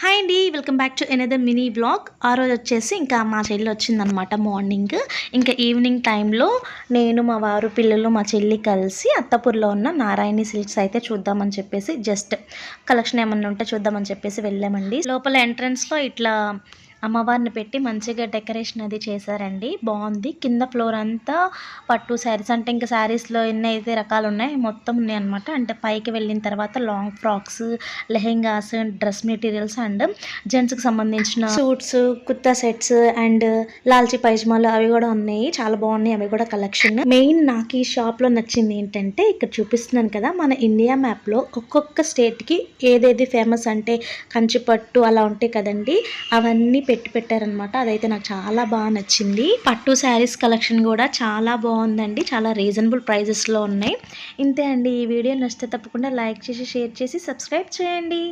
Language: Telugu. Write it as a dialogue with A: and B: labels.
A: హాయ్ అండి, welcome back to another mini blog. ఆ రోజు వచ్చేసి ఇంకా మా చెల్లి వచ్చిందనమాట మార్నింగ్. ఇంకా ఈవినింగ్ టైంలో నేను మా వారు పిల్లలు మా చెల్లి కలిసి అత్తపూర్లో ఉన్న నారాయణి సిల్క్స్ అయితే చూద్దామని చెప్పేసి జస్ట్ కలెక్షన్ ఏమన్నా ఉంటే చూద్దామని చెప్పేసి వెళ్ళామండి. లోపల ఎంట్రన్స్లో ఇట్లా అమ్మవారిని పెట్టి మంచిగా డెకరేషన్ అది చేశారండి. బాగుంది. కింద ఫ్లోర్ అంతా పట్టు శారీస్, అంటే ఇంకా శారీస్లో ఎన్ని అయితే రకాలు ఉన్నాయి మొత్తం ఉన్నాయి అనమాట. అంటే పైకి వెళ్ళిన తర్వాత long frocks, lehengas, dress materials and జెంట్స్కి సంబంధించిన సూట్స్, కుర్తా సెట్స్ అండ్ లాల్చీ పైజమాలు అవి కూడా ఉన్నాయి. చాలా బాగున్నాయి అవి కూడా కలెక్షన్. మెయిన్ నాకు ఈ షాప్లో నచ్చింది ఏంటంటే ఇక్కడ చూపిస్తున్నాను కదా, మన ఇండియా మ్యాప్లో ఒక్కొక్క స్టేట్కి ఏదేది ఫేమస్ అంటే కంచిపట్టు అలా ఉంటాయి కదండి, అవన్నీ పెట్టారనమాట. అదైతే నాకు చాలా బాగా నచ్చింది. పట్టు శారీస్ కలెక్షన్ కూడా చాలా బాగుందండి. చాలా రీజనబుల్ ప్రైజెస్లో ఉన్నాయి. ఇంతే అండి. ఈ వీడియో నచ్చితే తప్పకుండా లైక్ చేసి, షేర్ చేసి, సబ్స్క్రైబ్ చేయండి.